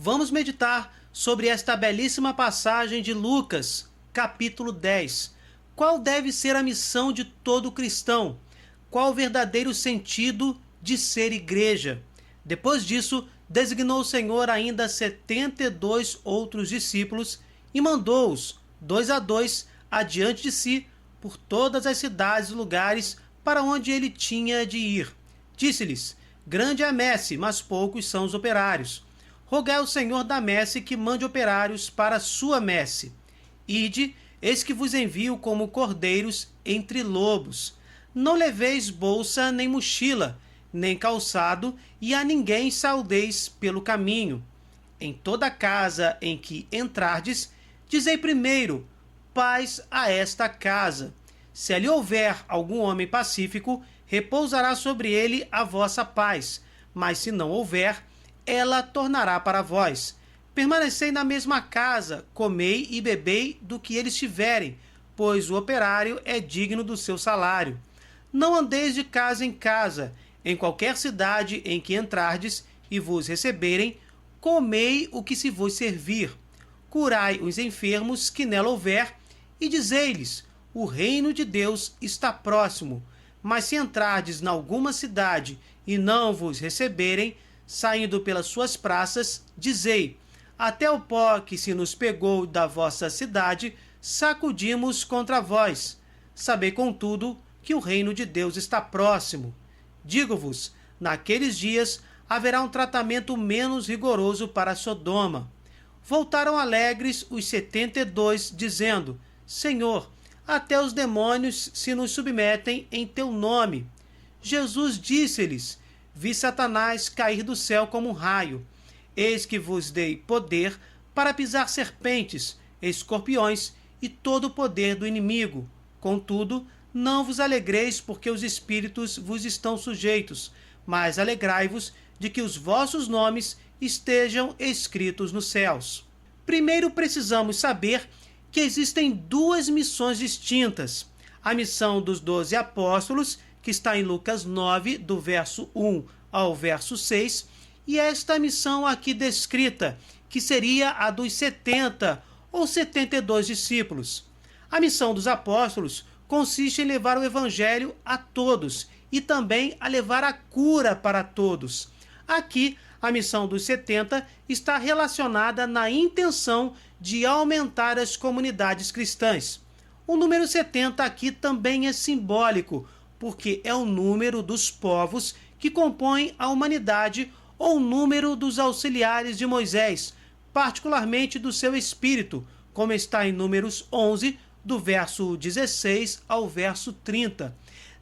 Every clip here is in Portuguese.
Vamos meditar sobre esta belíssima passagem de Lucas, capítulo 10. Qual deve ser a missão de todo cristão? Qual o verdadeiro sentido de ser igreja? Depois disso, designou o Senhor ainda 72 outros discípulos e mandou-os, 2 a 2, adiante de si, por todas as cidades e lugares para onde ele tinha de ir. Disse-lhes: grande é a messe, mas poucos são os operários. Rogai ao Senhor da messe que mande operários para a sua messe. Ide, eis que vos envio como cordeiros entre lobos. Não leveis bolsa nem mochila, nem calçado, e a ninguém saudeis pelo caminho. Em toda casa em que entrardes, dizei primeiro: paz a esta casa. Se ali houver algum homem pacífico, repousará sobre ele a vossa paz, mas se não houver, ela tornará para vós. Permanecei na mesma casa, comei e bebei do que eles tiverem, pois o operário é digno do seu salário. Não andeis de casa em casa. Em qualquer cidade em que entrardes e vos receberem, comei o que se vos servir. Curai os enfermos que nela houver, e dizei-lhes: o reino de Deus está próximo. Mas se entrardes na alguma cidade e não vos receberem, saindo pelas suas praças, dizei: até o pó que se nos pegou da vossa cidade, sacudimos contra vós. Sabei, contudo, que o reino de Deus está próximo. Digo-vos, naqueles dias haverá um tratamento menos rigoroso para Sodoma. Voltaram alegres os 72, dizendo: Senhor, até os demônios se nos submetem em teu nome. Jesus disse-lhes: vi Satanás cair do céu como um raio. Eis que vos dei poder para pisar serpentes, escorpiões e todo o poder do inimigo. Contudo, não vos alegreis porque os espíritos vos estão sujeitos, mas alegrai-vos de que os vossos nomes estejam escritos nos céus. Primeiro precisamos saber que existem duas missões distintas. A missão dos 12 apóstolos, que está em Lucas 9, do verso 1 ao verso 6, e esta missão aqui descrita, que seria a dos 70 ou 72 discípulos. A missão dos apóstolos consiste em levar o evangelho a todos e também a levar a cura para todos. Aqui, a missão dos 70 está relacionada na intenção de aumentar as comunidades cristãs. O número 70 aqui também é simbólico, porque é o número dos povos que compõem a humanidade ou o número dos auxiliares de Moisés, particularmente do seu espírito, como está em Números 11, do verso 16 ao verso 30.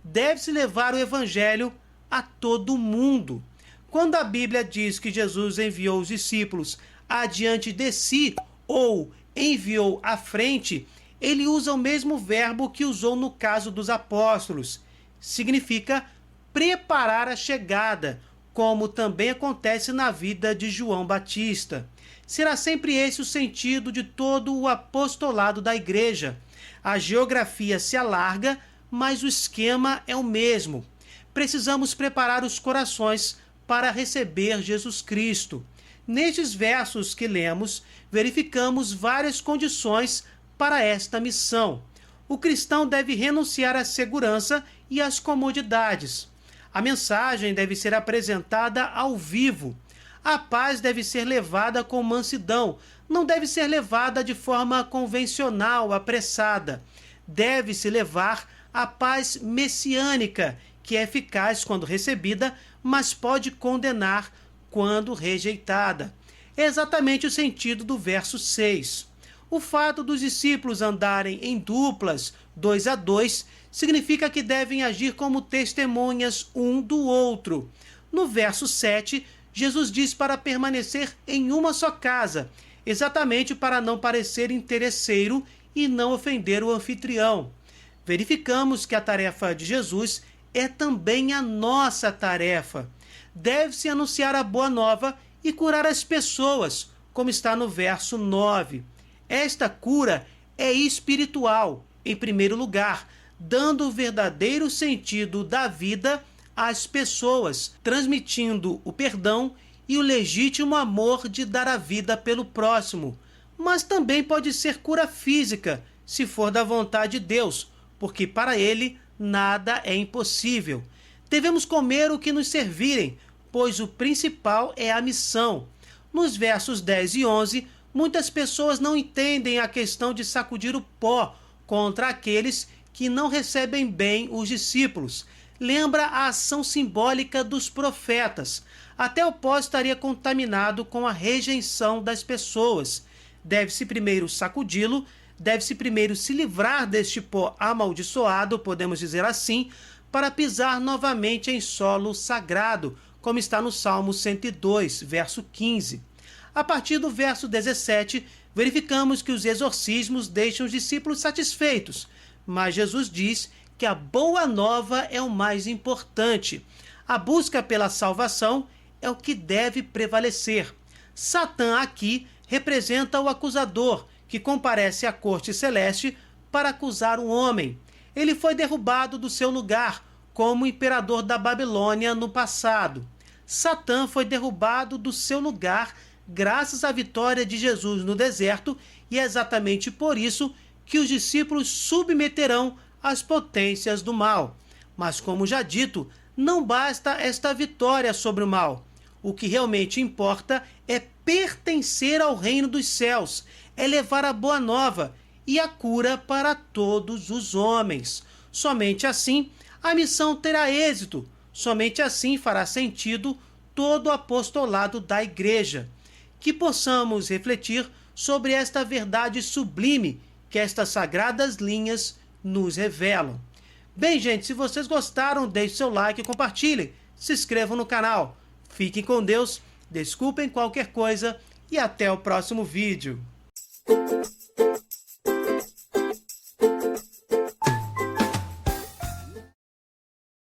Deve-se levar o evangelho a todo mundo. Quando a Bíblia diz que Jesus enviou os discípulos adiante de si ou enviou à frente, ele usa o mesmo verbo que usou no caso dos apóstolos. Significa preparar a chegada, como também acontece na vida de João Batista. Será sempre esse o sentido de todo o apostolado da igreja. A geografia se alarga, mas o esquema é o mesmo. Precisamos preparar os corações para receber Jesus Cristo. Nestes versos que lemos, verificamos várias condições para esta missão. O cristão deve renunciar à segurança e às comodidades. A mensagem deve ser apresentada ao vivo. A paz deve ser levada com mansidão, não deve ser levada de forma convencional, apressada. Deve-se levar a paz messiânica, que é eficaz quando recebida, mas pode condenar quando rejeitada. É exatamente o sentido do verso 6. O fato dos discípulos andarem em duplas, 2 a 2, significa que devem agir como testemunhas um do outro. No verso 7, Jesus diz para permanecer em uma só casa, exatamente para não parecer interesseiro e não ofender o anfitrião. Verificamos que a tarefa de Jesus é também a nossa tarefa. Deve-se anunciar a boa nova e curar as pessoas, como está no verso 9. Esta cura é espiritual, em primeiro lugar, dando o verdadeiro sentido da vida às pessoas, transmitindo o perdão e o legítimo amor de dar a vida pelo próximo. Mas também pode ser cura física, se for da vontade de Deus, porque para ele nada é impossível. Devemos comer o que nos servirem, pois o principal é a missão. Nos versos 10 e 11, muitas pessoas não entendem a questão de sacudir o pó contra aqueles que não recebem bem os discípulos. Lembra a ação simbólica dos profetas. Até o pó estaria contaminado com a rejeição das pessoas. Deve-se primeiro sacudi-lo, deve-se primeiro se livrar deste pó amaldiçoado, podemos dizer assim, para pisar novamente em solo sagrado, como está no Salmo 102, verso 15. A partir do verso 17, verificamos que os exorcismos deixam os discípulos satisfeitos, mas Jesus diz que a boa nova é o mais importante. A busca pela salvação é o que deve prevalecer. Satã aqui representa o acusador, que comparece à corte celeste para acusar o homem. Ele foi derrubado do seu lugar como imperador da Babilônia no passado. Satã foi derrubado do seu lugar graças à vitória de Jesus no deserto, e é exatamente por isso que os discípulos submeterão às potências do mal. Mas, como já dito, não basta esta vitória sobre o mal. O que realmente importa é pertencer ao reino dos céus, é levar a boa nova e a cura para todos os homens. Somente assim a missão terá êxito, somente assim fará sentido todo o apostolado da Igreja. Que possamos refletir sobre esta verdade sublime que estas sagradas linhas nos revelam. Bem, gente, se vocês gostaram, deixe seu like e compartilhem. Se inscrevam no canal. Fiquem com Deus, desculpem qualquer coisa e até o próximo vídeo.